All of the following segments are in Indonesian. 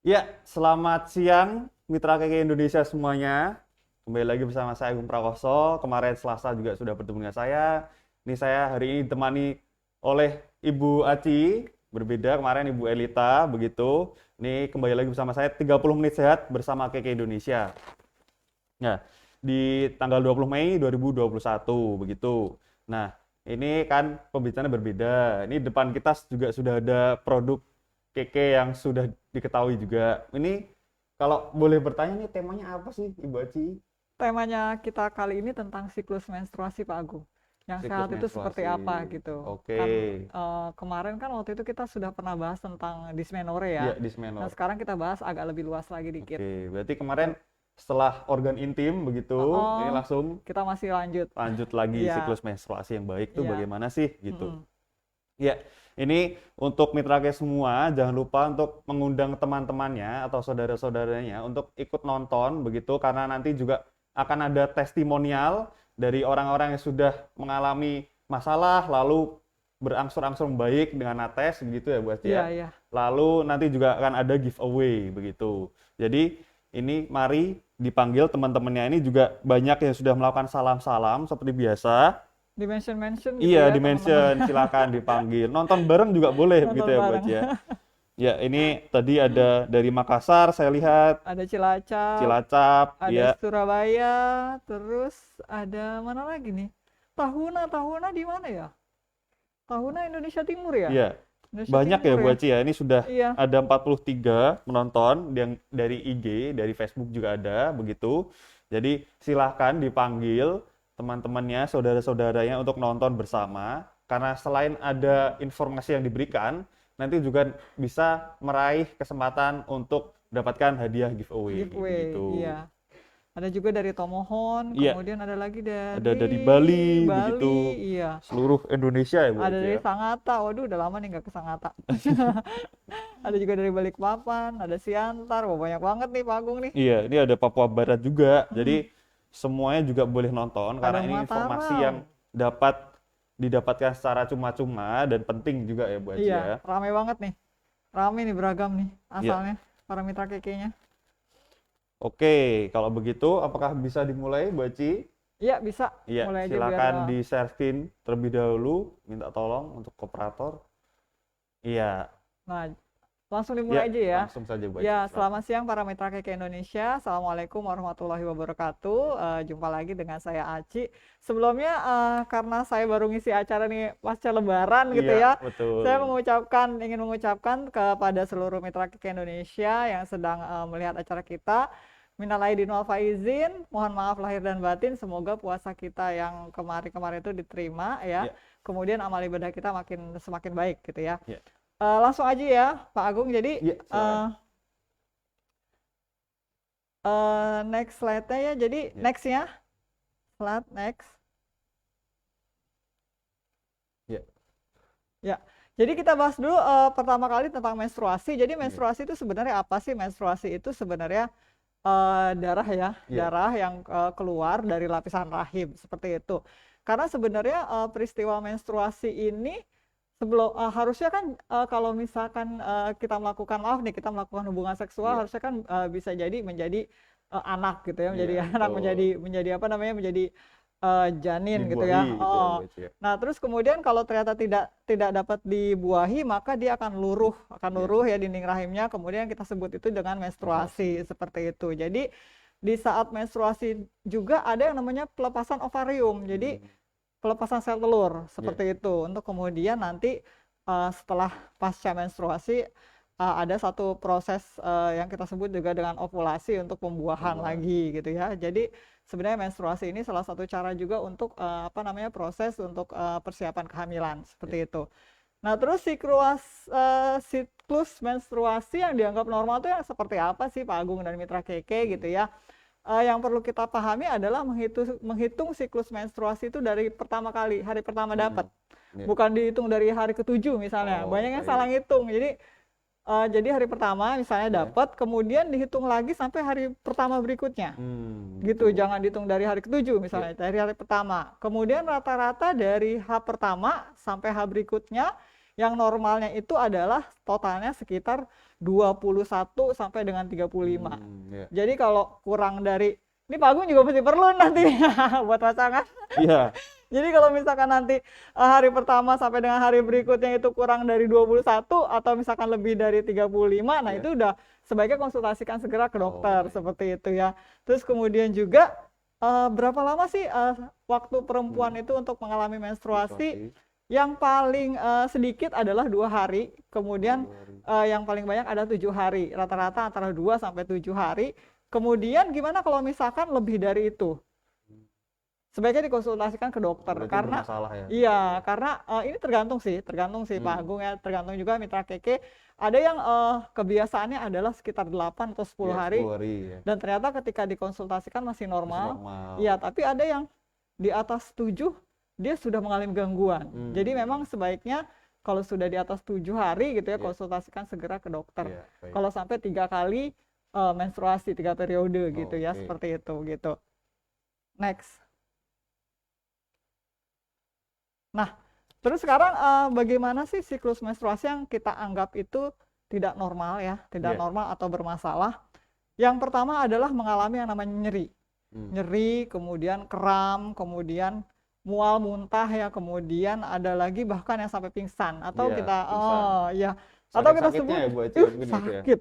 Ya, selamat siang Mitra KK Indonesia semuanya. Kembali lagi bersama saya Agung Prakoso. Kemarin Selasa juga sudah bertemu dengan saya. Ini saya hari ini ditemani oleh Ibu Aci. Berbeda kemarin Ibu Elita, begitu. Ini kembali lagi bersama saya 30 menit sehat bersama KK Indonesia. Nah, di tanggal 20 Mei 2021 begitu. Nah, ini kan pembicaraannya berbeda. Ini depan kita juga sudah ada produk keke yang sudah diketahui juga. Ini kalau boleh bertanya nih temanya apa sih Ibu Aci? Temanya kita kali ini tentang siklus menstruasi Pak Agung. Yang Siklus sehat itu seperti menstruasi. apa gitu. Oke. Kan kemarin kan waktu itu kita sudah pernah bahas tentang dysmenorrhea ya. Ya, Nah dismenor. sekarang kita bahas agak lebih luas lagi dikit. Oke, berarti kemarin setelah organ intim begitu, ini Oh, langsung kita masih lanjut. lanjut lagi Iya, siklus menstruasi yang baik tuh iya. bagaimana sih gitu. Mm-mm. Ya, ini untuk mitra K semua, jangan lupa untuk mengundang teman-temannya atau saudara-saudaranya untuk ikut nonton begitu, karena nanti juga akan ada testimonial dari orang-orang yang sudah mengalami masalah lalu berangsur-angsur membaik dengan nates begitu ya Bu Asti Iya, ya. iya. Lalu nanti juga akan ada giveaway begitu. Jadi ini mari dipanggil teman-temannya, ini juga banyak yang sudah melakukan salam-salam seperti biasa. Dimension gitu Iya, ya Dimension, teman-temannya. silakan dipanggil. Nonton bareng juga boleh begitu Nonton ya, Bu bareng. Aci ya. Ya, ini tadi ada dari Makassar, saya lihat Ada Cilacap, Cilacap, ada ya, Surabaya, terus ada mana lagi nih? Tahuna di mana ya? Tahuna Indonesia Timur ya? iya. Indonesia Banyak ya, Timur Bu ya? Aci ya. Ini sudah Iya. ada 43 menonton yang dari IG, dari Facebook juga ada begitu. Jadi silahkan dipanggil teman-temannya, saudara-saudaranya untuk nonton bersama. Karena selain ada informasi yang diberikan, nanti juga bisa meraih kesempatan untuk dapatkan hadiah giveaway Giveaway, begitu. iya. Ada juga dari Tomohon, Iya, kemudian ada lagi ada dari dari Bali begitu. Bali, iya. Seluruh Indonesia ya, Bu Ada Aci dari ya. Sangatta, waduh udah lama nih nggak ke Sangatta. Ada juga dari Balikpapan, ada Siantar, wah banyak banget nih Pak Agung nih. Iya, ini ada Papua Barat juga. Mm-mm. Jadi semuanya juga boleh nonton Ada karena ini informasi yang Mataram, dapat didapatkan secara cuma-cuma dan penting juga ya Bu Aci iya, ya. rame banget nih. Rame nih beragam nih Iya. asalnya, para mitra kekenya. Oke, kalau begitu apakah bisa dimulai Bu Aci? Iya bisa, Iya, mulai aja biar silakan di share screen terlebih dahulu, minta tolong untuk kooperator. Iya, nah langsung iya, dimulai aja ya. langsung saja Bu Aci, Ya, silakan. selamat siang para mitra Keke Indonesia. Assalamualaikum warahmatullahi wabarakatuh. Jumpa lagi dengan saya Aci. Sebelumnya, karena saya baru ngisi acara nih pasca Lebaran gitu Iya, ya, betul. saya ingin mengucapkan kepada seluruh mitra Keke Indonesia yang sedang melihat acara kita, minal aidin wal faizin, mohon maaf lahir dan batin. Semoga puasa kita yang kemarin-kemarin itu diterima ya. Iya, Kemudian amal ibadah kita semakin baik gitu ya. iya. Langsung aja ya, Pak Agung. Jadi, Iya, silakan. next slide-nya ya. Jadi, Iya, next-nya, slide next. iya, Ya, jadi kita bahas dulu pertama kali tentang menstruasi. Jadi, iya. menstruasi itu sebenarnya apa sih? Menstruasi itu sebenarnya darah ya, Iya. darah yang keluar dari lapisan rahim, seperti itu. Karena sebenarnya peristiwa menstruasi ini harusnya kan kalau misalkan kita melakukan maaf nih kita melakukan hubungan seksual Iya. harusnya kan bisa jadi menjadi anak gitu ya Iya, menjadi anak betul. menjadi apa namanya menjadi janin gitu Dibuahi ya. gitu ya Bu Oh. Aci ya. Nah, terus kemudian kalau ternyata tidak dapat dibuahi maka dia akan Iya, luruh ya dinding rahimnya kemudian kita sebut itu dengan menstruasi menstruasi. seperti itu. Jadi di saat menstruasi juga ada yang namanya pelepasan ovarium. Jadi Hmm, pelepasan sel telur iya, seperti itu untuk kemudian nanti setelah pasca menstruasi ada satu proses yang kita sebut juga dengan ovulasi untuk pembuahan pembuahan. lagi gitu ya. Jadi sebenarnya menstruasi ini salah satu cara juga untuk apa namanya proses untuk persiapan kehamilan Iya. seperti itu. Nah, terus siklus menstruasi yang dianggap normal itu yang seperti apa sih Pak Agung dan Mitra Keke Hmm, gitu ya? Yang perlu kita pahami adalah menghitung siklus menstruasi itu dari pertama kali, hari pertama dapat. hmm, iya. Bukan dihitung dari hari ketujuh misalnya. Oh, Banyak yang salah baik. ngitung. Jadi hari pertama misalnya Ya. dapat, kemudian dihitung lagi sampai hari pertama berikutnya. Gitu, Gitu. jangan dihitung dari hari ketujuh Ya. misalnya, dari hari pertama. Kemudian rata-rata dari H pertama sampai H berikutnya, yang normalnya itu adalah totalnya sekitar 21 sampai dengan 35. Iya. Jadi kalau kurang dari, ini Pak Agung juga masih perlu nanti buat pasangan. Iya. Jadi kalau misalkan nanti hari pertama sampai dengan hari berikutnya itu kurang dari 21 atau misalkan lebih dari 35, nah Iya. itu udah sebaiknya konsultasikan segera ke dokter, Oke. seperti itu ya. Terus kemudian juga berapa lama sih waktu perempuan itu untuk mengalami menstruasi? Yang paling sedikit adalah 2 hari, kemudian yang paling banyak ada 7 hari, rata-rata antara 2 sampai 7 hari. Kemudian gimana kalau misalkan lebih dari itu? Sebaiknya dikonsultasikan ke dokter, Berarti karena bermasalah ya. iya, karena ini tergantung sih Pak Agung ya, tergantung juga mitra keke. Ada yang kebiasaannya adalah sekitar 8 atau 10 Iya, hari, 10 hari ya. dan ternyata ketika dikonsultasikan masih Masih normal. normal. Iya, tapi ada yang di atas 7 dia sudah mengalami gangguan. Jadi memang sebaiknya kalau sudah di atas 7 hari gitu ya, Iya. konsultasikan segera ke dokter. Iya, baik. Kalau sampai 3 kali menstruasi, 3 periode gitu ya, Oke. seperti itu gitu. Next. Nah, terus sekarang bagaimana sih siklus menstruasi yang kita anggap itu tidak normal ya, tidak Iya. normal atau bermasalah? Yang pertama adalah mengalami yang namanya nyeri. Nyeri, kemudian kram, kemudian mual, muntah ya, kemudian ada lagi bahkan yang sampai pingsan atau Iya, kita pingsan. ya, atau kita Sakit-sakitnya sebut ya buat cewek mungkin gitu ya. sakit.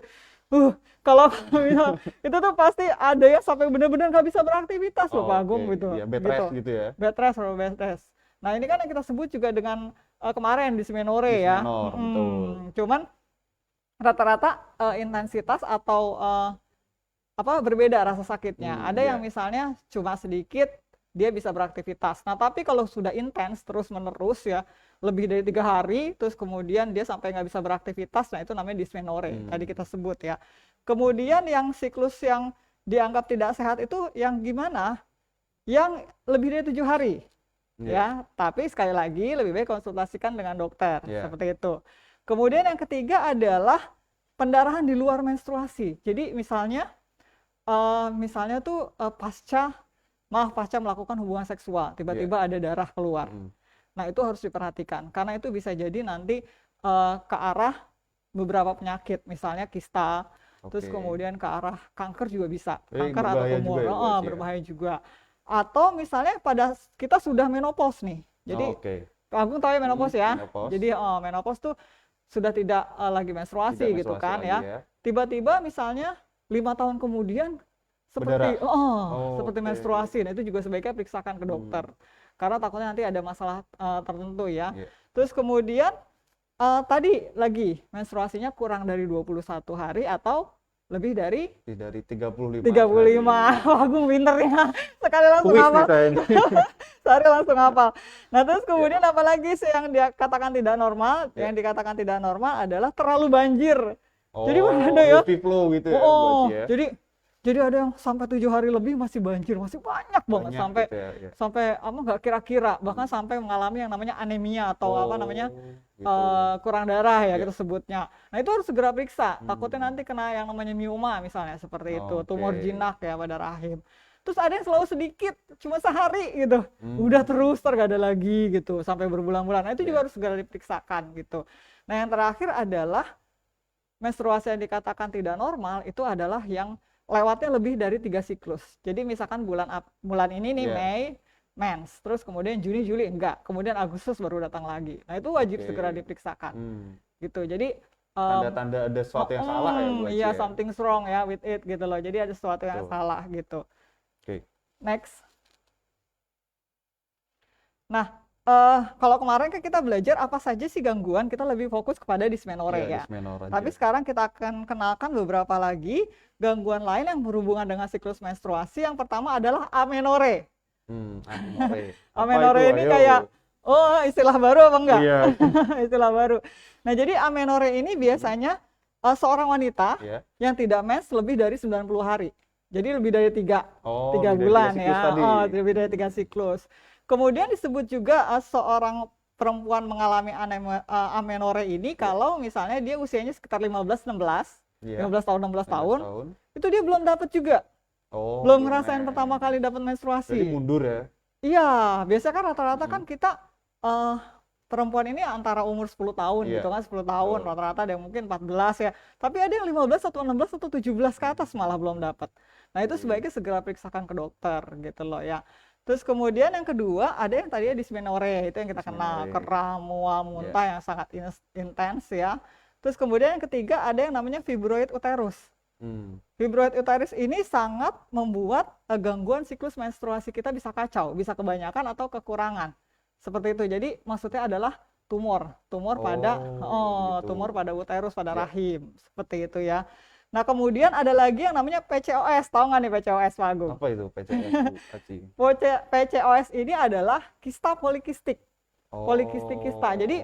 Kalau misal itu tuh pasti ada yang sampai benar-benar nggak bisa beraktivitas loh Pak Agung Oke. gitu. Iya, bed rest gitu ya. Bed rest atau bed rest. Nah, ini kan yang kita sebut juga dengan kemarin dysmenorrhea ya. Dysmenor, betul. Cuman rata-rata intensitas atau berbeda rasa sakitnya. Ada yang Iya. misalnya cuma sedikit dia bisa beraktivitas. Nah, tapi kalau sudah intens terus-menerus ya, lebih dari 3 hari, terus kemudian dia sampai nggak bisa beraktivitas, nah itu namanya dysmenorrhea. Tadi kita sebut ya. Kemudian yang siklus yang dianggap tidak sehat itu yang gimana? Yang lebih dari 7 hari. Ya, tapi sekali lagi lebih baik konsultasikan dengan dokter, seperti itu. Kemudian yang ketiga adalah pendarahan di luar menstruasi. Jadi misalnya tuh pasca melakukan hubungan seksual, tiba-tiba ada darah keluar. Nah, itu harus diperhatikan karena itu bisa jadi nanti ke arah beberapa penyakit, misalnya kista, terus kemudian ke arah kanker juga bisa, kanker atau tumor, berbahaya juga. Atau misalnya pada kita sudah menopause nih. Jadi Pak Agung tahu ya menopause ya. Jadi menopause tuh sudah tidak lagi menstruasi gitu kan ya. Tiba-tiba misalnya 5 tahun kemudian seperti seperti menstruasi. Nah, itu juga sebaiknya periksakan ke dokter. Karena takutnya nanti ada masalah tertentu ya. Terus kemudian tadi lagi menstruasinya kurang dari 21 hari atau lebih dari 35. Wah, Agung pinter ya. Sekali langsung hafal. Sehari langsung hafal. Nah, terus kemudian apalagi sih yang dikatakan tidak normal? Yang dikatakan tidak normal adalah terlalu banjir. Jadi ada ya. Flow gitu ya. Jadi ada yang sampai 7 hari lebih masih banjir, masih banyak banget sampai gitu ya. sampai nggak kira-kira, bahkan sampai mengalami yang namanya anemia atau kurang darah ya kita sebutnya. Nah, itu harus segera periksa. Takutnya nanti kena yang namanya mioma misalnya seperti itu, tumor jinak ya pada rahim. Terus ada yang selalu sedikit, cuma sehari gitu. Udah terus nggak ada lagi gitu sampai berbulan-bulan. Nah, itu juga harus segera diperiksakan gitu. Nah, yang terakhir adalah menstruasi yang dikatakan tidak normal itu adalah yang lewatnya lebih dari 3 siklus. Jadi misalkan bulan ini nih Mei mens, terus kemudian Juni, Juli enggak, kemudian Agustus baru datang lagi. Nah, itu wajib segera diperiksakan. Gitu. Jadi tanda-tanda ada sesuatu yang salah ya buat iya, something's wrong ya with it gitu loh. Jadi ada sesuatu yang salah gitu. Next. Nah, kalau kemarin kan kita belajar apa saja sih gangguan, kita lebih fokus kepada dysmenorrhea ya. Tapi sekarang kita akan kenalkan beberapa lagi gangguan lain yang berhubungan dengan siklus menstruasi. Yang pertama adalah amenorrhea. Amenorrhea ini kayak istilah baru apa enggak? Iya. Istilah baru. Nah, jadi amenorrhea ini biasanya seorang wanita yang tidak mens lebih dari 90 hari. Jadi lebih dari 3 bulan ya. Lebih dari 3 siklus. Kemudian disebut juga seorang perempuan mengalami amenorrhea ini kalau misalnya dia usianya sekitar 15 tahun, 16 tahun, itu dia belum dapat juga. Belum ngerasain pertama kali dapat menstruasi. Jadi mundur ya? Iya, biasanya kan rata-rata kan kita perempuan ini antara umur 10 tahun Iya. gitu kan, 10 tahun rata-rata ada yang mungkin 14 ya. Tapi ada yang 15 atau 16 atau 17 ke atas malah belum dapat. Nah, itu sebaiknya segera periksakan ke dokter gitu loh ya. Terus kemudian yang kedua ada yang tadinya dysmenorrhea, itu yang kita kenal, Dysmenorrhea. kram, mual, muntah yang sangat intens ya. Terus kemudian yang ketiga ada yang namanya fibroid uterus. Fibroid uterus ini sangat membuat gangguan siklus menstruasi kita bisa kacau, bisa kebanyakan atau kekurangan. Seperti itu. Jadi maksudnya adalah tumor pada gitu. tumor pada uterus, pada Ya. rahim. Seperti itu ya. Nah, kemudian ada lagi yang namanya PCOS. Tahu nggak nih PCOS, Pak Agung? Apa itu PCOS, Bu Aci? PCOS ini adalah kista polikistik. Polikistik kista. Jadi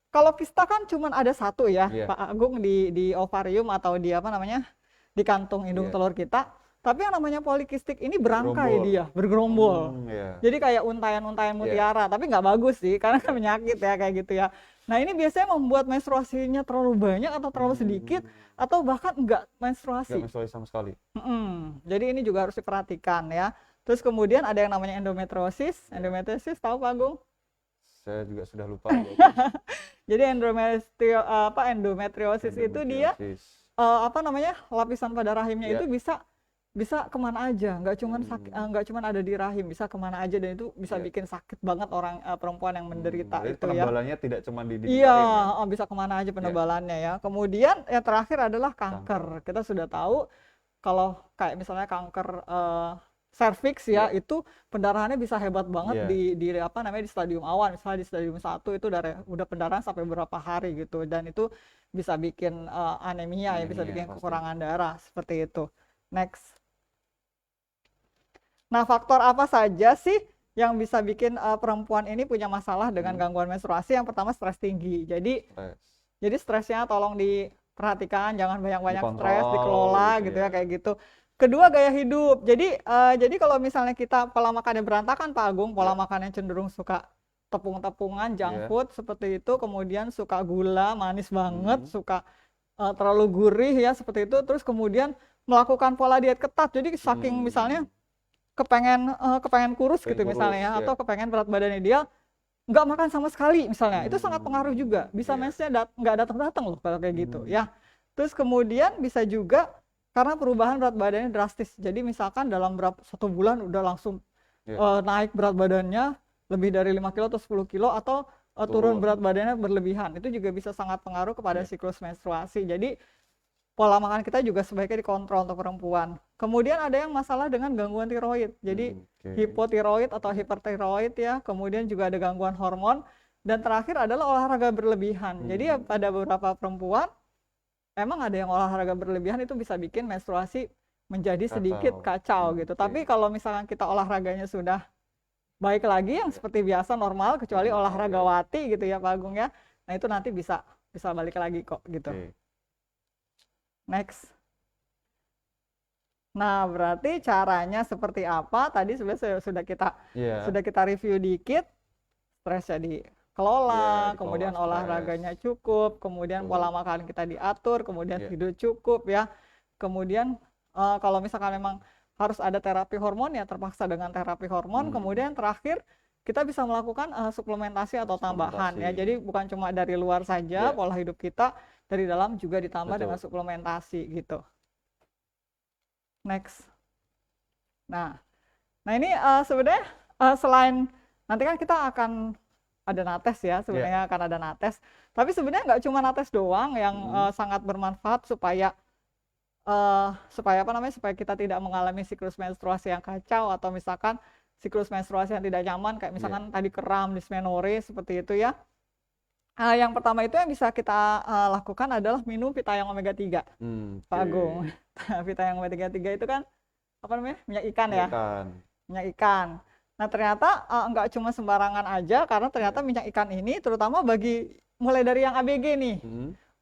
kalau kista kan cuma ada satu ya, Iya. Pak Agung, di ovarium atau di apa namanya, di kantung indung telur kita. Tapi yang namanya polikistik ini berangkai dia, bergerombol. Jadi kayak untayan-untayan mutiara, tapi nggak bagus sih, karena kan penyakit ya kayak gitu ya. Nah, ini biasanya membuat menstruasinya terlalu banyak atau terlalu sedikit, atau bahkan nggak menstruasi. Nggak menstruasi sama sekali. Jadi ini juga harus diperhatikan ya. Terus kemudian ada yang namanya endometriosis. Endometriosis tahu Pak Agung? Saya juga sudah lupa. Jadi endometriosis itu dia lapisan pada rahimnya itu bisa kemana aja, nggak cuma ada di rahim, bisa kemana aja, dan itu bisa bikin sakit banget orang perempuan yang menderita Jadi itu ya. penebalannya tidak cuma di rahim. Iya, bisa kemana aja penebalannya ya. Kemudian yang terakhir adalah kanker. Kita sudah tahu kalau kayak misalnya kanker serviks ya, itu pendarahannya bisa hebat banget di stadium awal. Misalnya di stadium 1 itu udah pendarahan sampai beberapa hari gitu, dan itu bisa bikin anemia ya, bisa bikin kekurangan darah seperti itu. Next. Nah, faktor apa saja sih yang bisa bikin perempuan ini punya masalah dengan gangguan menstruasi? Yang pertama, stres tinggi. Jadi stresnya tolong diperhatikan, jangan banyak-banyak stres, dikelola gitu ya, kayak gitu. Kedua, gaya hidup. Jadi kalau misalnya kita pola makannya berantakan, Pak Agung, pola makannya cenderung suka tepung-tepungan, junk food seperti itu, kemudian suka gula, manis banget, suka terlalu gurih ya seperti itu, terus kemudian melakukan pola diet ketat. Jadi saking misalnya kepengen kurus gitu misalnya ya, atau kepengen berat badannya dia nggak makan sama sekali misalnya, itu sangat pengaruh juga. Bisa mensnya nggak datang-datang loh kalau kayak gitu ya. Terus kemudian bisa juga karena perubahan berat badannya drastis. Jadi misalkan dalam satu bulan udah langsung naik berat badannya lebih dari 5 kilo atau 10 kilo, atau turun berat badannya berlebihan. Itu juga bisa sangat pengaruh kepada siklus menstruasi. Jadi pola makan kita juga sebaiknya dikontrol untuk perempuan. Kemudian ada yang masalah dengan gangguan tiroid. Jadi hipotiroid atau hipertiroid ya. Kemudian juga ada gangguan hormon. Dan terakhir adalah olahraga berlebihan. Jadi ya, pada beberapa perempuan emang ada yang olahraga berlebihan itu bisa bikin menstruasi menjadi sedikit kacau gitu. Tapi kalau misalkan kita olahraganya sudah baik lagi, yang seperti biasa normal, kecuali olahragawati gitu ya Pak Agung ya. Nah, itu nanti bisa balik lagi kok gitu. Next. Nah, berarti caranya seperti apa? Tadi sebenarnya sudah kita review dikit. Stresnya dikelola, kemudian olahraganya cukup, kemudian pola makan kita diatur, kemudian tidur cukup ya. Kemudian kalau misalkan memang harus ada terapi hormon ya terpaksa dengan terapi hormon. Kemudian terakhir kita bisa melakukan suplementasi atau tambahan ya. Jadi bukan cuma dari luar saja pola hidup kita, dari dalam juga ditambah dengan suplementasi gitu. Next. Nah ini sebenarnya selain nanti kan kita akan ada nates ya, sebenarnya akan ada nates. Tapi sebenarnya nggak cuma nates doang yang sangat bermanfaat supaya supaya kita tidak mengalami siklus menstruasi yang kacau, atau misalkan siklus menstruasi yang tidak nyaman, kayak misalkan tadi kram, dysmenorrhea seperti itu ya. Yang pertama itu yang bisa kita lakukan adalah minum Vitayoung Omega 3, Pak Agung. Vitayoung Omega 3 itu kan minyak ikan ya. Minyak ikan. Nah, ternyata nggak cuma sembarangan aja, karena ternyata minyak ikan ini terutama mulai dari yang ABG nih.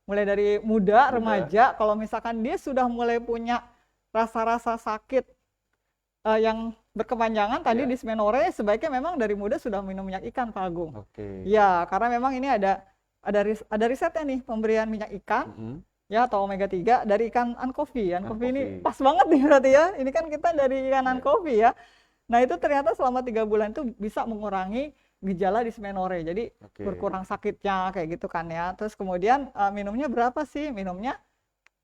Mulai dari muda, remaja, kalau misalkan dia sudah mulai punya rasa-rasa sakit yang berkepanjangan tadi dysmenorrhea, sebaiknya memang dari muda sudah minum minyak ikan, Pak Agung. Ya, karena memang ini ada risetnya nih, pemberian minyak ikan ya atau omega 3 dari ikan anchovy. Anchovy ini pas banget nih berarti ya. Ini kan kita dari ikan anchovy ya. Nah, itu ternyata selama 3 bulan itu bisa mengurangi gejala dismenore. Jadi Oke. berkurang sakitnya kayak gitu kan ya. Terus kemudian minumnya berapa sih? Minumnya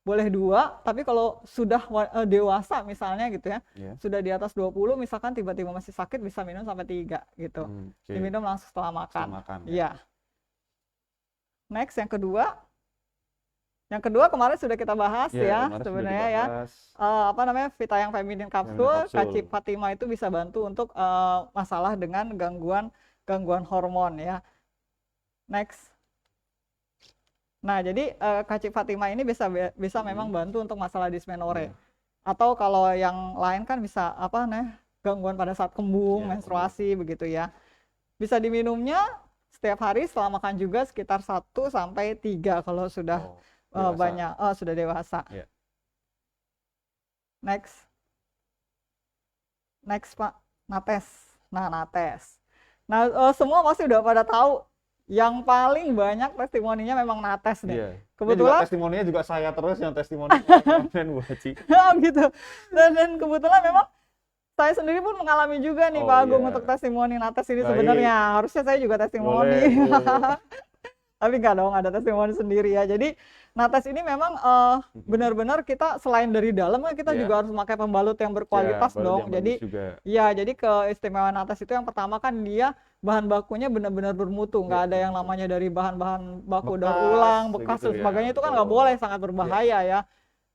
boleh 2, tapi kalau sudah dewasa misalnya gitu ya, Ya. sudah di atas 20 misalkan tiba-tiba masih sakit bisa minum sampai 3 gitu. Oke. Diminum langsung setelah makan. Setelah makan, ya. Iya. Next yang kedua. Yang kedua kemarin sudah kita bahas Iya, ya kemarin sudah sebenarnya ya. dibahas. Apa namanya Vitayoung Feminin Capsule, Feminin Capsule. Kacip Fatima itu bisa bantu untuk masalah dengan gangguan hormon ya. Next. Nah, jadi Kacip Fatima ini bisa memang bantu untuk masalah dismenore. Atau kalau yang lain kan bisa apa gangguan pada saat kembung, Ya, menstruasi begitu ya. Bisa diminumnya setiap hari setelah makan juga sekitar 1 sampai 3 kalau sudah dewasa. banyak sudah dewasa. Ya. Next Pak, nates. Nah, nates. Nah, semua pasti udah pada tahu yang paling banyak testimoninya memang nates nih. Iya. Kebetulan testimoninya juga saya terus yang testimoni kemarin Bu Haji. oh gitu. Dan kebetulan memang saya sendiri pun mengalami juga nih Oh, Pak Agung iya. untuk testimoni nates ini Baik. sebenarnya. Harusnya saya juga testimoni. Boleh, Bu. Tapi nggak dong, ada testimoni sendiri ya. Jadi nates ini memang benar-benar kita selain dari dalam kan kita Ya. juga harus memakai pembalut yang berkualitas Ya, baru dong. yang Jadi bagus juga. ya, jadi keistimewaan nates itu yang pertama kan dia bahan bakunya benar-benar bermutu, nggak ada yang namanya dari bahan-bahan baku daur Bekas, ulang, bekas begitu dan ya, sebagainya itu kan betul. nggak boleh, sangat berbahaya ya.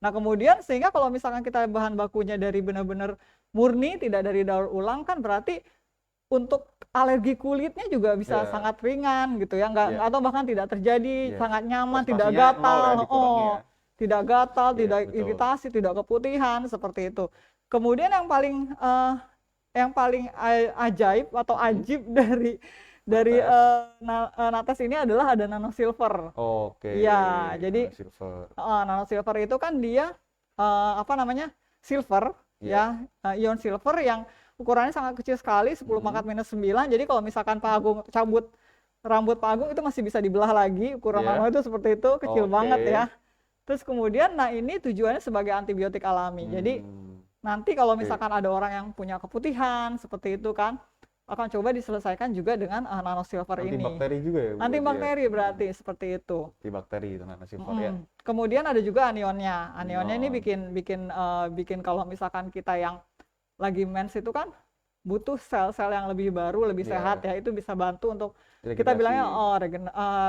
Nah kemudian sehingga kalau misalkan kita bahan bakunya dari benar-benar murni, tidak dari daur ulang kan berarti untuk alergi kulitnya juga bisa Ya. sangat ringan gitu ya, nggak Ya. atau bahkan tidak terjadi, Ya. sangat nyaman, tidak Konsentrasinya nol gatal, ya, dikurangi ya. tidak gatal, Ya, tidak betul. iritasi, tidak keputihan seperti itu. Kemudian yang paling ajaib atau ajib dari nates ini adalah ada nano silver. Oke. Iya, jadi silver. nano silver itu kan dia silver ya, ion silver yang ukurannya sangat kecil sekali, 10 pangkat minus 9. Jadi kalau misalkan Pak Agung cabut rambut Pak Agung itu masih bisa dibelah lagi, ukuran Ya. nano itu seperti itu, kecil Oke. banget ya. Terus kemudian ini tujuannya sebagai antibiotik alami. Jadi nanti kalau misalkan ada orang yang punya keputihan seperti itu kan, akan coba diselesaikan juga dengan nano silver ini. Antibakteri juga ya, Bu? Antibakteri berarti seperti itu. Antibakteri itu nano silver ya. Kemudian ada juga anionnya. Anionnya ini Anion. bikin kalau misalkan kita yang lagi mens itu kan butuh sel-sel yang lebih baru, lebih Ya. sehat ya, itu bisa bantu untuk kita Regenerasi. bilangnya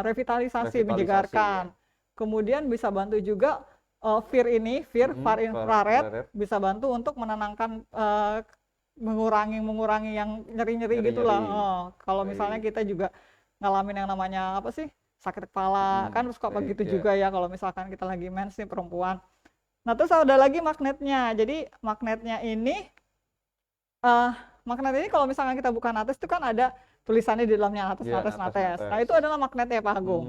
revitalisasi, menyegarkan. ya. Kemudian bisa bantu juga far far infrared infrared. bisa bantu untuk menenangkan mengurangi yang nyeri-nyeri Nyeri-nyeri. gitulah. Kalau Baik. misalnya kita juga ngalamin yang namanya apa sih? Sakit kepala, kan suka baik, begitu ya. juga ya kalau misalkan kita lagi mens nih perempuan. Nah, terus ada lagi magnetnya. Jadi magnetnya ini kalau misalkan kita buka nates itu kan ada tulisannya di dalamnya nates. Ya, nates. Nah, itu adalah magnetnya Pak Agung.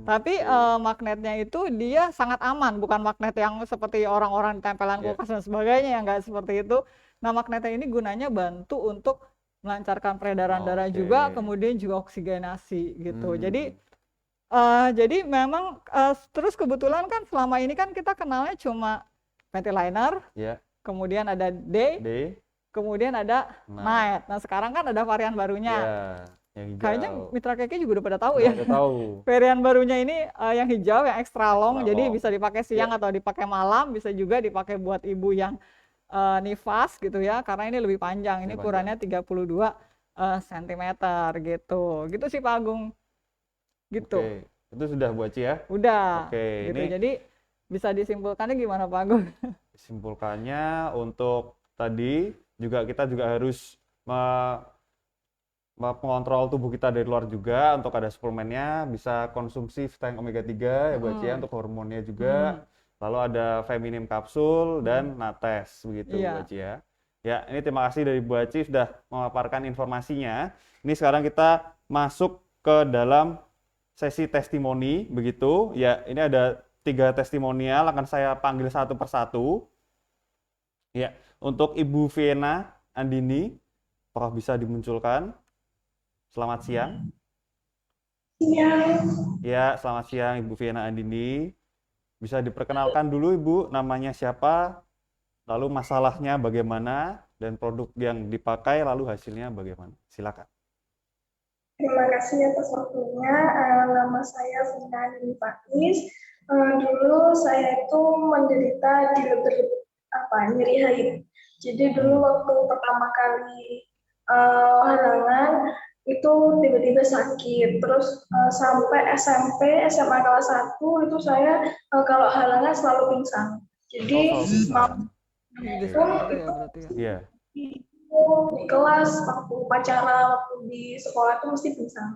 Tapi oke. magnetnya itu dia sangat aman, bukan magnet yang seperti orang-orang tempelan Ya. kulkas dan sebagainya, yang nggak seperti itu. Nah, magnetnya ini gunanya bantu untuk melancarkan peredaran darah Oke. juga, kemudian juga oksigenasi gitu. Hmm. Jadi memang terus kebetulan kan selama ini kan kita kenalnya cuma Ventoliner, Ya. kemudian ada day, D. kemudian ada night. Nah, sekarang kan ada varian barunya. Ya. Yang hijau. Kayaknya Mitra Keke juga udah pada tahu Udah ya. ada tahu. Varian barunya ini yang hijau, yang extra long, Extra jadi long. bisa dipakai siang Ya. atau dipakai malam, bisa juga dipakai buat ibu yang nifas gitu ya, karena ini lebih panjang. Ini Lebih ukurannya 32 cm gitu. Gitu sih Pak Agung. Gitu. Oke. Itu sudah Bu Aci ya? Udah. Oke, Gitu. ini Jadi bisa disimpulkannya gimana Pak Agung? simpulkannya untuk tadi kita juga harus mengontrol tubuh kita dari luar juga. Untuk ada suplemennya bisa konsumsi vitamin omega 3 ya Bu Aci ya, untuk hormonnya juga. Lalu ada Feminin Capsule dan nates begitu Iya. Bu Aci ya. Ya, ini terima kasih dari Bu Aci sudah memaparkan informasinya. Ini sekarang kita masuk ke dalam sesi testimoni begitu. Ya, ini ada 3 testimonial, akan saya panggil satu persatu. Ya, untuk Ibu Viena Andini, apakah bisa dimunculkan? Selamat siang. Ya, selamat siang Ibu Viena Andini. Bisa diperkenalkan dulu Ibu, namanya siapa, lalu masalahnya bagaimana, dan produk yang dipakai lalu hasilnya bagaimana. Silakan. Terima kasih atas waktunya. Nama saya Vina Dini Faiz. Dulu saya itu menderita di nyeri haid. Jadi dulu waktu pertama kali halangan itu tiba-tiba sakit. Terus sampai SMP, SMA kelas 1 itu saya kalau halangan selalu pingsan. Jadi Oh, selalu mau pingsan. Dysmenorrhea ya berarti ya. Iya. di kelas, waktu upacara, waktu di sekolah itu mesti pingsan.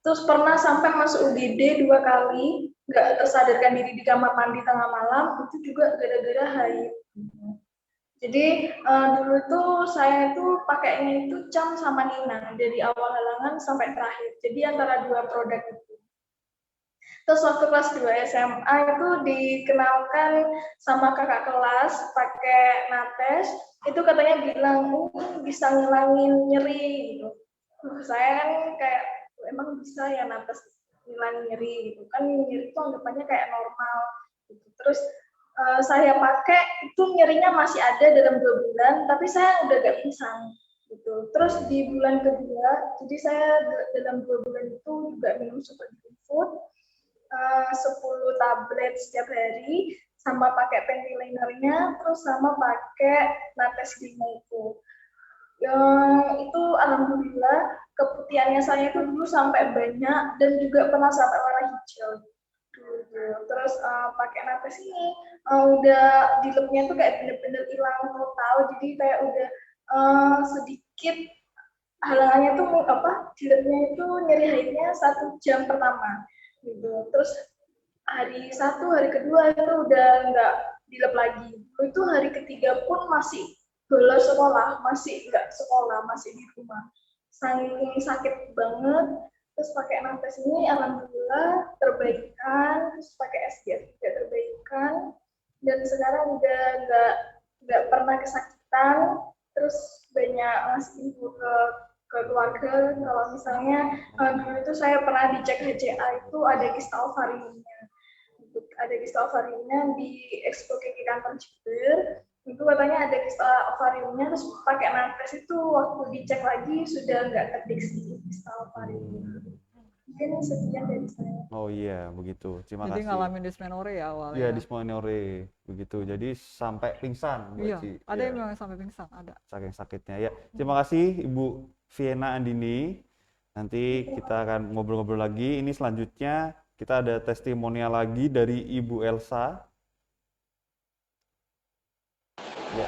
Terus pernah sampai masuk UGD 2 kali, nggak tersadarkan diri di kamar mandi tengah malam, itu juga gara-gara haid. Jadi dulu tuh saya itu pakainya itu Cam sama Nina dari awal halangan sampai terakhir. Jadi antara 2 produk itu. Terus waktu kelas 2 SMA itu dikenalkan sama kakak kelas pakai nates, itu katanya bilang bisa ngilangin nyeri gitu. Saya kan kayak emang bisa ya nates ngilangin nyeri gitu kan, nyeri itu anggapannya kayak normal gitu. Terus saya pakai itu nyerinya masih ada dalam 2 bulan, tapi saya udah gak pingsan gitu. Terus di bulan kedua, jadi saya dalam 2 bulan itu juga minum super food, 10 tablet setiap hari, sama pakai ventilatornya, terus sama pakai nates lima itu. Itu alhamdulillah keputihannya saya itu dulu sampai banyak dan juga pernah sampai warna hijau. Terus pakai nates ini udah dilebnya tuh kayak bener-bener hilang total, jadi kayak udah sedikit halangannya tuh dilebnya itu nyeri haidnya 1 jam pertama gitu. Terus hari 1, hari kedua itu udah nggak dilep lagi. Itu hari ketiga pun masih bolos sekolah, masih nggak sekolah, masih di rumah. Saking sakit banget, terus pakai napas ini alhamdulillah terbaikan, terus pakai SGF juga terbaikan, dan sekarang udah nggak pernah kesakitan. Terus banyak ngasih info ke keluarga kalau misalnya dulu itu saya pernah dicek HCA itu ada kista ovariumnya. Ada kista ovariumnya di Expo KK kantor Jember, itu katanya ada kista ovariumnya, terus pakai napas itu waktu dicek lagi sudah nggak terdeteksi kista ovariumnya. Mungkin sekian dari saya. Oh iya, begitu. Terima Jadi kasih. ngalamin dysmenorrhea ya awalnya. Iya, dysmenorrhea begitu. Jadi sampai pingsan, Mbak Iya, Ci. ada Ya, yang memang sampai pingsan, ada. saking sakitnya. Ya, terima kasih Ibu Viena Andini. Nanti kita akan ngobrol-ngobrol lagi. Ini selanjutnya kita ada testimonial lagi dari Ibu Elsa. Ya.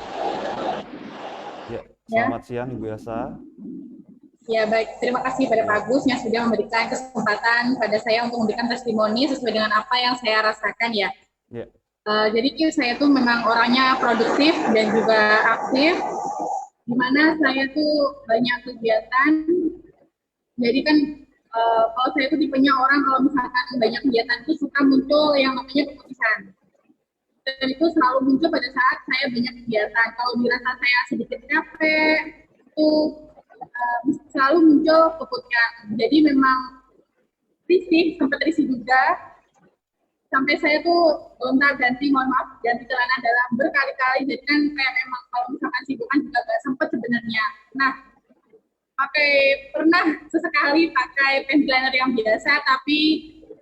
Ya, selamat siang Ibu Elsa. Ya baik, terima kasih pada Pak Agus yang sudah memberikan kesempatan pada saya untuk memberikan testimoni sesuai dengan apa yang saya rasakan ya. Ya. Jadi saya tuh memang orangnya produktif dan juga aktif, di mana saya tuh banyak kegiatan. Jadi kan kalau saya tuh tipenya orang kalau misalkan banyak kegiatan itu suka muncul yang namanya keputusan. Dan itu selalu muncul pada saat saya banyak kegiatan. Kalau dirasa saya sedikit capek, itu selalu muncul keputusan. Jadi memang risih, sempat risih juga. Sampai saya tuh gonta ganti, mohon maaf, ganti celana dalam berkali-kali. Jadi kan kayak memang kalau misalkan sibuk kan juga gak sempet sebenarnya. Nah, pernah sesekali pakai panty liner yang biasa, tapi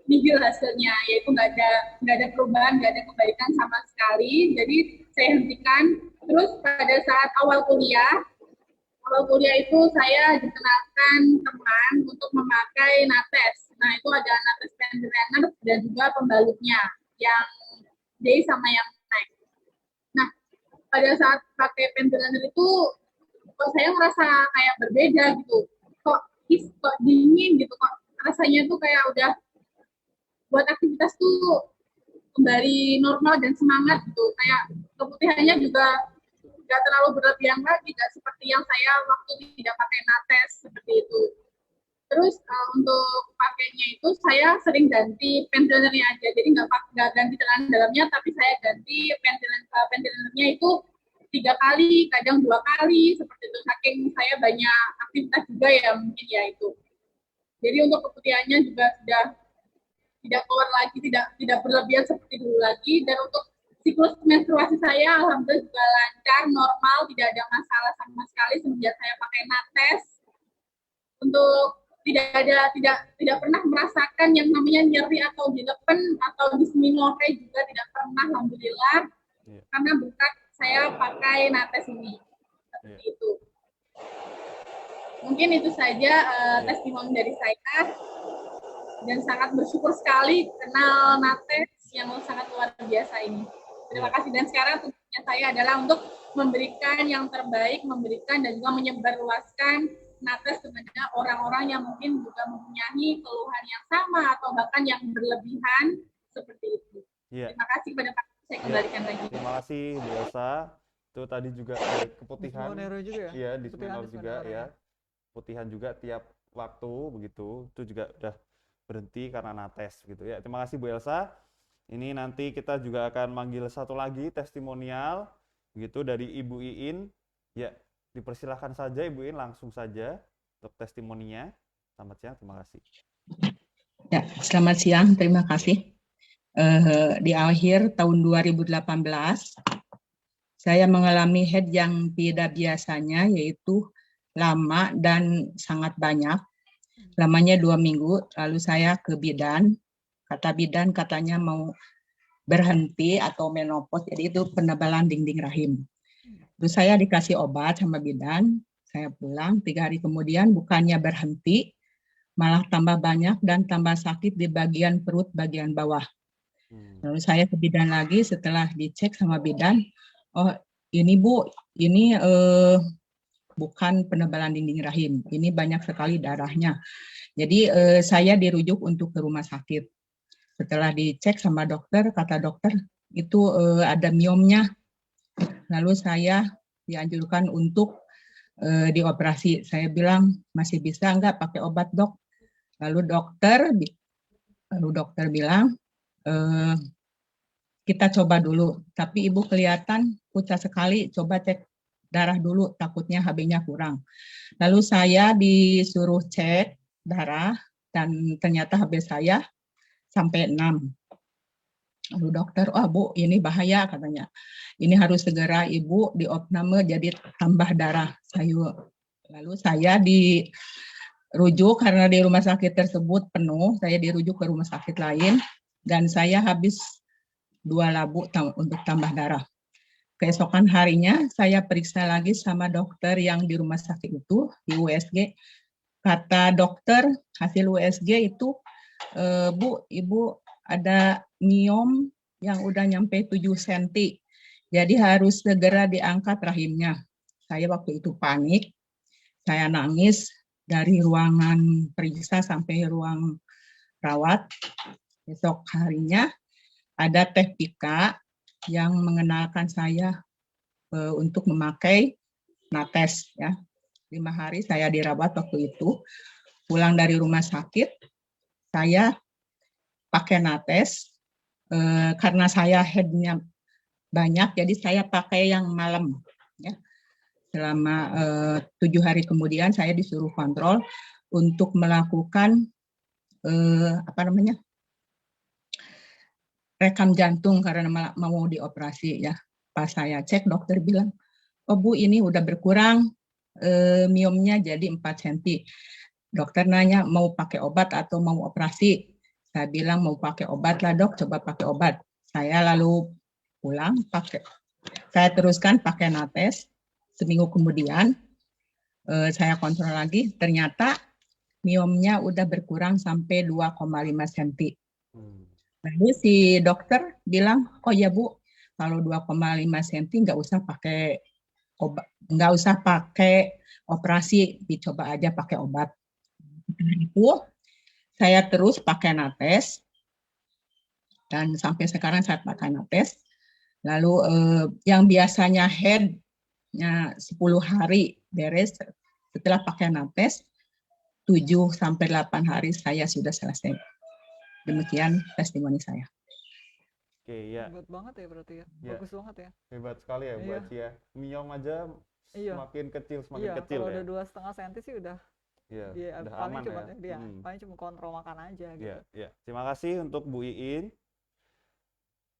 nihil hasilnya, yaitu nggak ada perubahan, nggak ada kebaikan sama sekali. Jadi saya hentikan. Terus pada saat awal kuliah itu saya dikenalkan teman untuk memakai nates. Nah itu ada nates panty liner dan juga pembalutnya yang day sama yang night. Nah pada saat pakai panty liner itu kok saya ngerasa kayak berbeda gitu. Kok dingin gitu, kok rasanya tuh kayak udah buat aktivitas tuh kembali normal dan semangat gitu. Kayak keputihannya juga nggak terlalu berlebihan lagi, nggak seperti yang saya waktu tidak pakai nates seperti itu. Terus untuk pakainya itu saya sering ganti panty linernya aja, jadi nggak ganti celana dalamnya, tapi saya ganti panty linernya itu 3 kali, kadang 2 kali seperti itu. Saking saya banyak aktivitas juga ya mungkin ya itu. Jadi untuk keputihannya juga sudah tidak keluar lagi, tidak berlebihan seperti dulu lagi. Dan untuk siklus menstruasi saya alhamdulillah juga lancar, normal, tidak ada masalah sama sekali semenjak saya pakai nates. Untuk tidak pernah merasakan yang namanya nyeri atau dilepen atau disminote juga tidak pernah, alhamdulillah. Iya. Karena berkat saya pakai nates ini. Seperti Iya. itu. Mungkin itu saja testimoni dari saya, dan sangat bersyukur sekali kenal nates yang sangat luar biasa ini. Terima Iya. kasih. Dan sekarang tugasnya saya adalah untuk memberikan yang terbaik, memberikan dan juga menyebarluaskan nates kepada orang-orang yang mungkin juga mempunyai keluhan yang sama atau bahkan yang berlebihan seperti itu. Iya. Terima kasih kepada Pak. Saya Iya. kembalikan lagi. Terima kasih Bu Elsa. Itu tadi juga ada keputihan. Dismenor juga ya? Iya, Keputihan dismenor juga dismenor ya. Putihan juga tiap waktu begitu. Itu juga udah berhenti karena nates gitu ya. Terima kasih Bu Elsa. Ini nanti kita juga akan manggil satu lagi testimonial begitu dari Ibu Iin. Ya, dipersilahkan saja Ibu Iin, langsung saja untuk testimoninya. Selamat siang, terima kasih. Ya, selamat siang, terima kasih. Di akhir tahun 2018, saya mengalami head yang tidak biasanya, yaitu lama dan sangat banyak. Lamanya 2 minggu, lalu saya ke bidan. Kata bidan katanya mau berhenti atau menopause, jadi itu penebalan dinding rahim. Terus saya dikasih obat sama bidan, saya pulang, 3 hari kemudian bukannya berhenti, malah tambah banyak dan tambah sakit di bagian perut bagian bawah. Lalu saya ke bidan lagi, setelah dicek sama bidan, oh ini Bu, ini bukan penebalan dinding rahim, ini banyak sekali darahnya. Jadi saya dirujuk untuk ke rumah sakit. Setelah dicek sama dokter, kata dokter itu ada miomnya. Lalu saya dianjurkan untuk dioperasi. Saya bilang masih bisa nggak pakai obat dok? Lalu dokter bilang kita coba dulu. Tapi ibu kelihatan pucat sekali, coba cek darah dulu, takutnya HB-nya kurang. Lalu saya disuruh cek darah dan ternyata HB saya sampai 6. Lalu dokter, oh Bu, ini bahaya katanya. Ini harus segera ibu diopname jadi tambah darah. Lalu saya dirujuk karena di rumah sakit tersebut penuh, saya dirujuk ke rumah sakit lain dan saya habis 2 labu untuk tambah darah. Keesokan harinya saya periksa lagi sama dokter yang di rumah sakit itu, di USG. Kata dokter, hasil USG itu, Bu, ibu ada miom yang udah nyampe 7 cm. Jadi harus segera diangkat rahimnya. Saya waktu itu panik, saya nangis dari ruangan periksa sampai ruang rawat. Besok harinya ada Teh Pika yang mengenalkan saya untuk memakai nates ya. 5 hari saya dirawat waktu itu. Pulang dari rumah sakit, saya pakai nates karena saya headnya banyak, jadi saya pakai yang malam ya. Selama 7 hari kemudian saya disuruh kontrol untuk melakukan rekam jantung karena mau dioperasi ya. Pas saya cek dokter bilang, oh Bu ini udah berkurang miomnya jadi 4 cm. Dokter nanya mau pakai obat atau mau operasi. Saya bilang mau pakai obat lah dok, coba pakai obat. Saya lalu pulang saya teruskan pakai nates. Seminggu kemudian saya kontrol lagi, ternyata miomnya udah berkurang sampai 2,5 cm. Lalu si dokter bilang, oh ya Bu, kalau 2,5 cm nggak usah pakai obat, nggak usah pakai operasi, dicoba aja pakai obat. Itu saya terus pakai nates dan sampai sekarang saya pakai nates. Lalu yang biasanya headnya 10 hari beres, setelah pakai nates 7 sampai 8 hari saya sudah selesai. Demikian testimoni saya. Oke, ya. Hebat banget ya berarti ya. Ya. Bagus banget ya. Hebat sekali ya Bu Iya. Aci ya. Miom aja Iya. semakin kecil Iya, kecil kalau ya. udah 2,5 cm sih udah Iya, dia udah paling aman cuma ya. dia paling cuma kontrol makan aja gitu. Iya, iya. Terima kasih untuk Bu Iin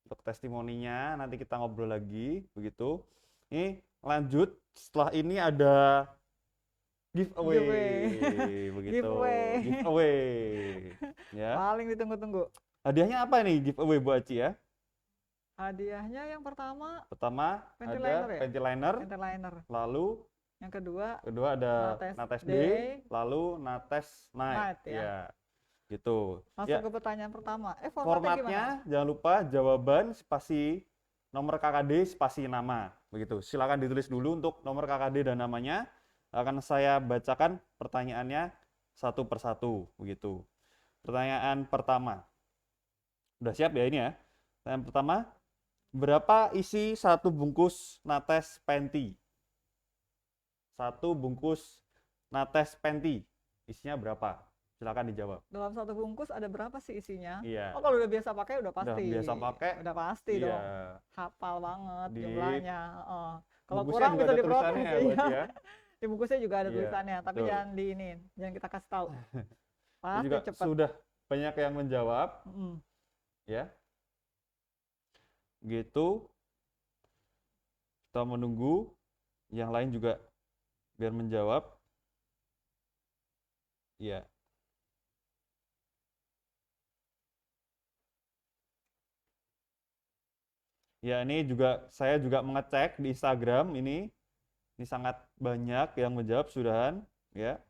untuk testimoninya. Nanti kita ngobrol lagi begitu. Ini lanjut, setelah ini ada giveaway. Begitu. Giveaway. Giveaway. Ya. Paling ditunggu-tunggu. Hadiahnya apa nih giveaway Bu Aci ya? Hadiahnya yang pertama Pertama Panty ada liner ya? panty liner, panty liner. lalu Yang kedua kedua ada Nates Nates Day, Day, lalu Nates Night. Night, ya. Ya. Gitu. langsung Ya, ke pertanyaan pertama. Formatnya gimana? formatnya jangan lupa jawaban spasi nomor KKD spasi nama. Begitu. Silakan ditulis dulu untuk nomor KKD dan namanya. Akan saya bacakan pertanyaannya satu persatu. Begitu. Pertanyaan pertama. Udah siap ya ini ya? Pertanyaan pertama. Berapa isi satu bungkus Nates Panty? Satu bungkus Nates Panty. Isinya berapa? Silakan dijawab. Dalam satu bungkus ada berapa sih isinya? Iya. Oh, kalau udah biasa pakai udah pasti. biasa pakai, Udah pasti Iya. dong. Hafal banget Di jumlahnya. Kalau Bungkusnya kurang juga bisa ada diprotes. tulisannya ya, Buat Iya. ya. Di bungkusnya juga ada Iya, tulisannya, tapi betul. jangan diinin, jangan kita kasih tahu. Ini Pasti juga cepat. sudah banyak yang menjawab, Mm. ya. Gitu. Kita menunggu yang lain juga biar menjawab. Ya. Ya, ini juga saya juga mengecek di Instagram ini sangat banyak yang menjawab sudahan, ya.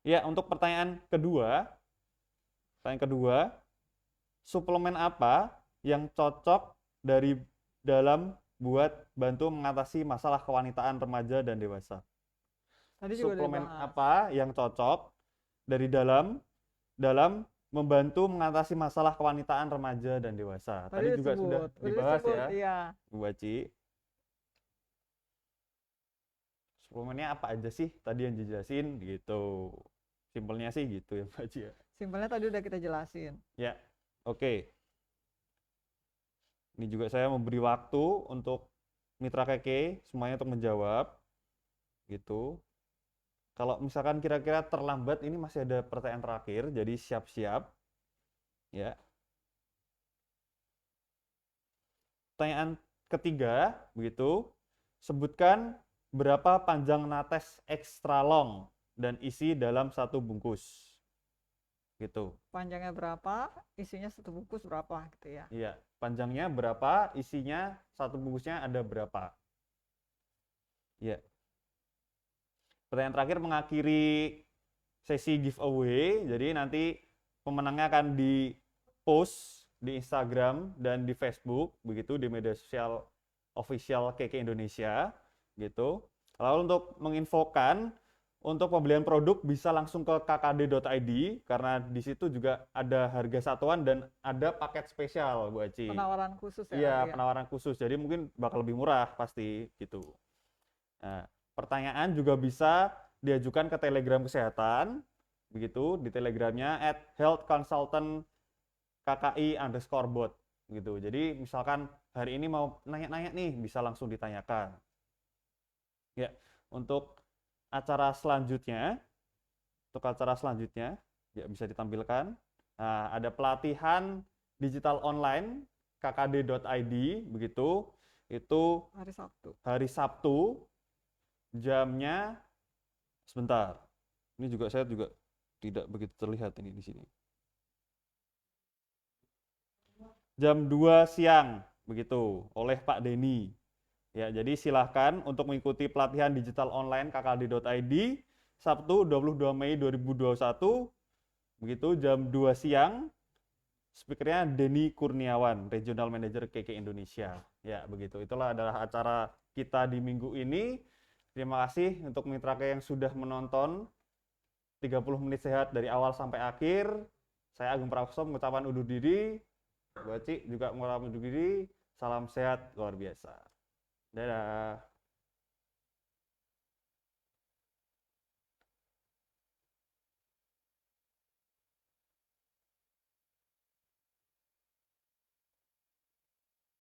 Ya, untuk pertanyaan kedua, suplemen apa yang cocok dari dalam buat bantu mengatasi masalah kewanitaan remaja dan dewasa? Tadi juga udah Suplemen dibahas. apa yang cocok dari dalam membantu mengatasi masalah kewanitaan remaja dan dewasa? Tadi Tadi juga sudah disebut, dibahas disebut, ya, Iya. Bu Aci. Suplemennya apa aja sih? Tadi yang dijelasin gitu. Simpelnya sih gitu ya, Bu Aci ya. Simpelnya tadi udah kita jelasin. Ya, oke. Ini juga saya memberi waktu untuk mitra keke semuanya untuk menjawab. Gitu. Kalau misalkan kira-kira terlambat, ini masih ada pertanyaan terakhir, jadi siap-siap. Ya. Pertanyaan ketiga, begitu. Sebutkan berapa panjang Nates extra long dan isi dalam satu bungkus. Gitu. Panjangnya berapa, isinya satu bungkus berapa gitu ya. Iya, panjangnya berapa, isinya satu bungkusnya ada berapa. Iya. Pertanyaan terakhir mengakhiri sesi giveaway. Jadi nanti pemenangnya akan di-post di Instagram dan di Facebook, begitu, di media sosial official KK Indonesia, gitu. Lalu untuk menginfokan untuk pembelian produk bisa langsung ke kkd.id karena di situ juga ada harga satuan dan ada paket spesial, Bu Aci. Penawaran khusus ya. Iya, nanti ya. penawaran khusus. Jadi mungkin bakal lebih murah pasti gitu. Nah, pertanyaan juga bisa diajukan ke Telegram Kesehatan, begitu, di Telegramnya @healthconsultant_kki_bot, gitu. Jadi misalkan hari ini mau nanya-nanya nih, bisa langsung ditanyakan. Ya, untuk acara selanjutnya, ya bisa ditampilkan. Nah, ada pelatihan digital online kkd.id, begitu. Itu Hari Sabtu. hari Sabtu, jamnya sebentar. Ini juga saya juga tidak begitu terlihat ini di sini. Jam 2 siang, begitu, oleh Pak Denny. Ya, jadi silahkan untuk mengikuti pelatihan digital online kkd.id Sabtu 22 Mei 2021, begitu, jam 2 siang. Speakernya Denny Kurniawan, Regional Manager KK Indonesia. Ya, begitu. Itulah adalah acara kita di minggu ini. Terima kasih untuk mitra KK yang sudah menonton 30 menit sehat dari awal sampai akhir. Saya Agung Prakoso mengucapkan undur diri. Bu Aci juga mengucapkan undur diri. Salam sehat luar biasa. Dadah.